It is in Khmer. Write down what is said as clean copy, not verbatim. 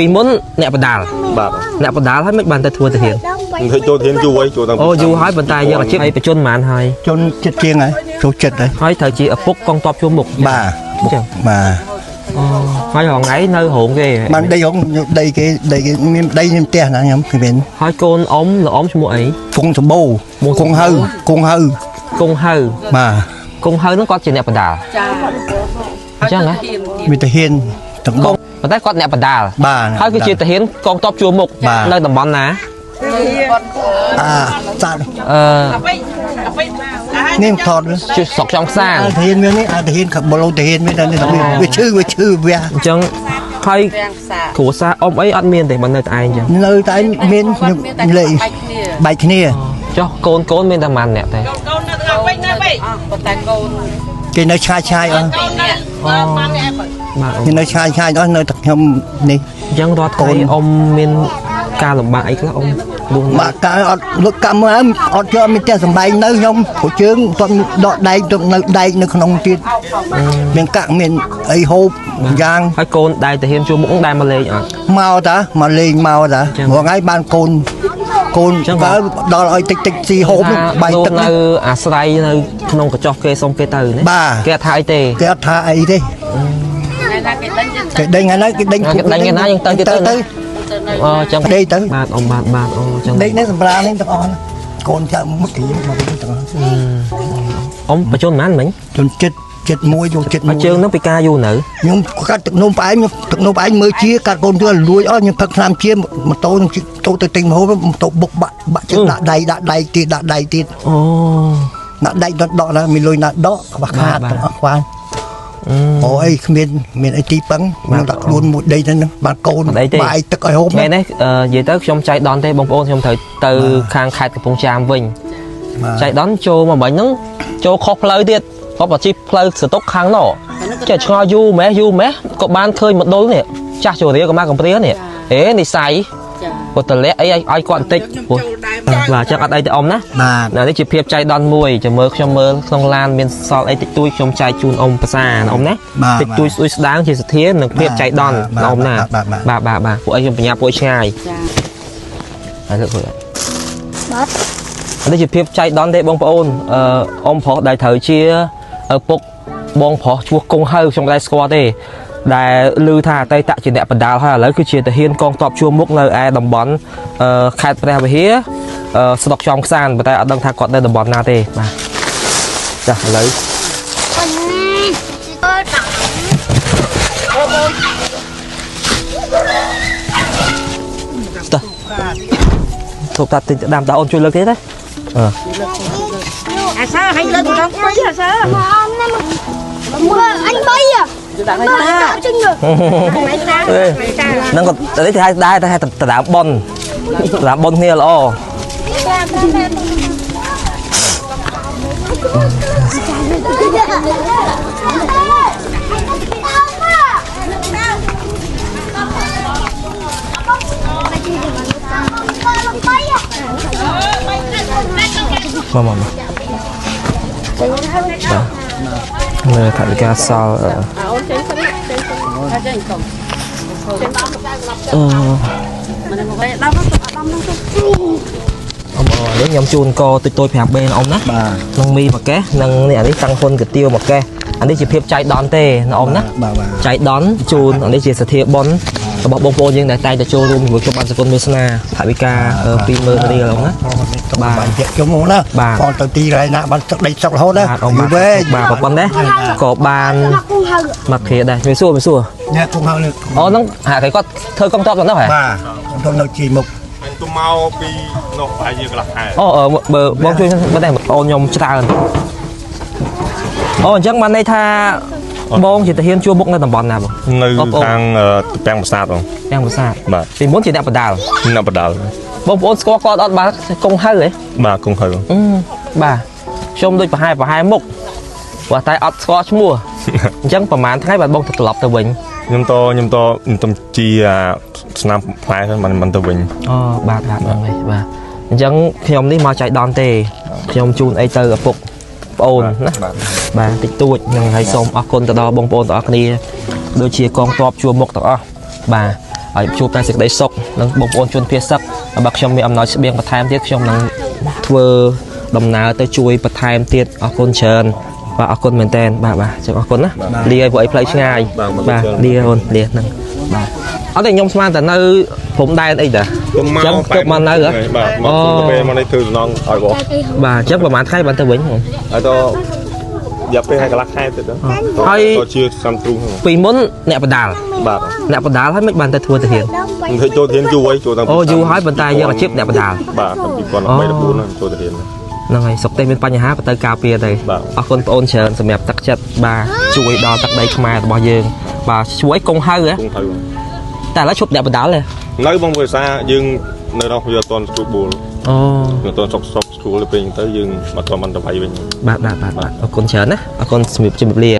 ពីមុនអ្នកបដាល់អ្នកបដាល់ហើយមិនបានទៅធ្វើទៅហ៊ានចូលធានយូរហើយចូលតាំងអូយូរហើយប៉ុន្តែយើងអាជីពឲ្យបញ្ជនហ្មងហើយជនចិត្តជាងហើយចូលចិត្តហើយត្រូវជាឪពុកកងតបជួមុខបាទអញ្ចឹងបាទហើយរងថ្ងៃនៅរោងគេបានដីរោងដីគេមានដីមានផ្ទះណាខ្ញុំគឺមានហើយកូនអ៊ំលោកអ៊ំឈ្មោះអីគង់សម្បូរគង់ហៅបាទគង់ហៅហ្នឹងគាត់ជាអ្នកបដាល់អញ្ចឹងហ៎មានតាហ៊ានទាំងបងប៉ុន្តែគាត់អ្នកបដាល់ហើយគឺជាតាហ៊ានកងតបជួមុខនៅតំបន់ណាសាត់នេះថតជួយស្រុកចំខ្សានតាហ៊ានមាននេះតាហ៊ានបឡូតាហ៊ានមានតែវាឈឺវាអញ្ចឹងហើយគ្រួសារអ៊ំអីអត់មានទេបើនៅតែឯងអញ្ចឹងនៅតែមានខ្ញុំលេខបែកគ្នាចុះកូនមានតែប៉ុន្មានអ្នកទេកូននៅទៅវិញណាវិញប៉ុន្តែកូនគេនៅឆ្ងាយអស់គេនៅឆ្ងាយអស់នៅតែខ្ញុំនេះអញ្ចឹងរាល់ថ្ងៃអ៊ំមានការលំបាកអីខ្លះអ៊ំបាក់ការអត់លុកកម្មអត់យកមានផ្ទះសំបែងនៅខ្ញុំព្រោះជើងអត់ដកដែកទៅនៅដែកនៅក្នុងទៀតមានកាក់មានអីហូបយ៉ាងហើយកូនដែលទៅហ៊ានជួមុខដែរមកលេងអត់មកតាមកលេងមកតាមួយថ្ងៃបានកូនបើដល់ឲ្យតិចស៊ីហូបបាយទឹកនៅអាស្រ័យនៅក្នុងកញ្ចុះគេសុំគេទៅណាគេអត់ថាអីទេគេអត់ថាអីទេគេដេញថ្ងៃណាគេដេញថ្ងៃណាយើងទៅអូចឹងដេញទៅបាទអ៊ំបាទអូចឹងដេញនេះសម្រាប់នេះទាំងអស់កូនចាំមុខទីមកទាំងអស់អ៊ំបញ្ជនប៉ុន្មានមិញជនចិត្តមួយយកចិត្តមួយជើងហ្នឹងពីការយូរនៅខ្ញុំកាត់ទឹកនោមផ្អែមទឹកនោមផ្អែមមើលជាកាត់កូនទៅលួយអស់ខ្ញុំផឹកថ្នាំជាម៉ូតូខ្ញុំទៅទិញម៉ូតូម៉ូតូបុកបាក់ចិត្តដាក់ដៃទៀតអូដាក់ដៃដកណាមានលុយណាដកខ្វះខាតទាំងអស់ខ្វះអូអីគ្មានអីទីពឹងខ្ញុំដាក់ខ្លួនមួយដីហ្នឹងបានកូនបាយទឹកឲ្យហូបថ្ងៃនេះនិយាយទៅខ្ញុំចៃដន្យទេបងប្អូនខ្ញុំត្រូវទៅខាងខេត្តកំពង់ចាមវិញចៃដន្យចូលមកមិញហ្នឹងចូលខុសផ្លូវទៀតគាត់បើជីផ្លូវសតុកខាងនោះចេះឆ្ងល់យូរម៉េះក៏បានឃើញមកដុលនេះចាស់ជរាក៏មកកំព្រានេះនិស័យគាត់តលាក់អីឲ្យគាត់បន្តិចបាទចឹងអត់អីទេអ៊ំណានេះជាភាពចៃដន្យមួយចាំមើលខ្ញុំមើលក្នុងឡានមានសល់អីតិចតួចខ្ញុំចែកជូនអ៊ំភាសាអ៊ំណាតិចតួចស្អួយស្ដាងជាសទ្ធានិងភាពចៃដន្យអ៊ំណាបាទពួកអីខ្ញុំបញ្ញាពួកឆ្ងាយហើយលើកខ្លួនបាទនេះជាភាពចៃដន្យទេបងប្អូនអ៊ំប្រុសដែលត្រូវជាឪពុកបងប្រុសឈ្មោះគង់ហៅខ្ញុំមិនដែរស្គាល់ទេដែលឮថាអតីតជាអ្នកបដាល់ហើយឥឡូវគឺជាទាហានកងទ័ពជួរមុខនៅឯតំបន់ខេត្តព្រះវិហារស្រុកចំខ្សានប៉ុន្តែអត់ដឹងថាគាត់នៅតំបន់ណាទេបាទចាឥឡូវទុកតាទិញដាំតើអូនជួយលើកទេទេអាសើឲ្យលើកម្ដងពីអាសើមើលអញបីដាក់ឲ្យតាជិញហ្នឹងក៏តែគេហៅដែរតែតដើមប៉ុនគ្នាល្អមកមើលថាវិការសល់អូនចេញសិនថាចេញកុំមិនមកវិញដល់នោះទៅអ៊ំនេះខ្ញុំជូនកតិចតួច 5B ណាអ៊ំណាក្នុងមីមួយកេះនិងនេះអានេះតាំងហ៊ុនកាទៀវមួយកេះអានេះជាភាពចៃដន្យទេណាអ៊ំណាចៃដន្យជូនអានេះជាសទ្ធាបុណ្យរបស់បងប្អូនយើងដែលតែងតែចូលរួមជាមួយខ្ញុំបានសកលមេស្នាថាវិការ 20000 រៀលអ៊ំណាបាទខ្ញុំមកណាបងទៅទីរៃណាបានទឹកដីស្រុករហូតណាយូរវែងបាទប៉ុណ្ណេះក៏បានមកគ្រាដែរវាសួរអ្នកគង់ហៅនេះអូហ្នឹងហាក់គាត់ធ្វើកងទ័ពដល់នោះហ៎បាទទៅនៅជីមុខអញទៅមកពីនោះប្រហែលជាកន្លះខែអូបើបងជួយមិនដែរអូនខ្ញុំច្រើនអូអញ្ចឹងបានន័យថាបងជាទាហានជួរមុខនៅតំបន់ណាបងនៅខាងពាំងប្រាសាទបងពាំងប្រាសាទបាទពីមុនជាអ្នកបដាល់បងប្អូនស្គាល់គាត់អត់បាទគង់ហៅហ៎បាទគង់ហៅបាទខ្ញុំដូចប្រហែលមុខបាទតែអត់ស្គាល់ឈ្មោះអញ្ចឹងប្រហែលថ្ងៃបាទបងត្រឡប់ទៅវិញខ្ញុំតជាស្នាមផ្លែមិនទៅវិញអូបាទហ្នឹងហើយបាទអញ្ចឹងខ្ញុំនេះមកចៃដន្យទេខ្ញុំជូនអីទៅឪពុកប្អូនណាបាទតិចតួចនឹងឲ្យសូមអរគុណទៅដល់បងប្អូនទាំងអស់គ្នាដូចជាកងទ័ពជួរមុខទាំងអស់បាទ ឲ្យជួបតែសេចក្តីសុខនិងបងប្អូនជនភៀសសឹកបើខ្ញុំមានអំណោយស្បៀងបន្ថែមទៀតខ្ញុំនឹងធ្វើដំណើរទៅជួយបន្ថែមទៀតអរគុណច្រើនបាទអរគុណមែនតើបាទចឹងអរគុណណាលាឲ្យពួកអីផ្លូវឆ្ងាយបាទលាអូនលាហ្នឹងបាទអត់ទេខ្ញុំស្មានតែនៅព្រំដែនអីតាចឹងទៅមកនៅហ៎ បាទមកទៅពេលមកនេះធ្វើសំណងឲ្យបង បាទចឹងប្រហែលថ្ងៃបានទៅវិញ ហើយទៅយ៉ាប់ពេលហើយកន្លះខែទៀតទៅជាសំទ្រូង ពីមុនអ្នកបដាល បាទ អ្នកបដាលហើយមិនបានទៅធ្វើទៅហ៊ាន ធ្វើចូលធានយូរហើយចូលតាំង អូយូរហើយប៉ុន្តែយើងអាជីពអ្នកបដាល បាទតាំងពី2013 14ចូលទៅធាន ហ្នឹងហើយសុខទេមានបញ្ហាទៅការពារទៅអរគុណបងអូនច្រើនសម្រាប់ទឹកចិត្តបាទជួយដល់ទឹកដីខ្មែររបស់យើងបាទជួយកងហៅហ៎ គង់ទៅ តែឥឡូវជប់អ្នកបដាលទេ នៅបងភាសាយើងនៅដល់វាអត់តន់ស្ទូបូល អូ អត់តន់សុកស្ទូលទៅពេលទៅយើងអត់តន់បានទៅវាយវិញ បាទអរគុណច្រើនណាអរគុណសម្រាប់ជំរាបលា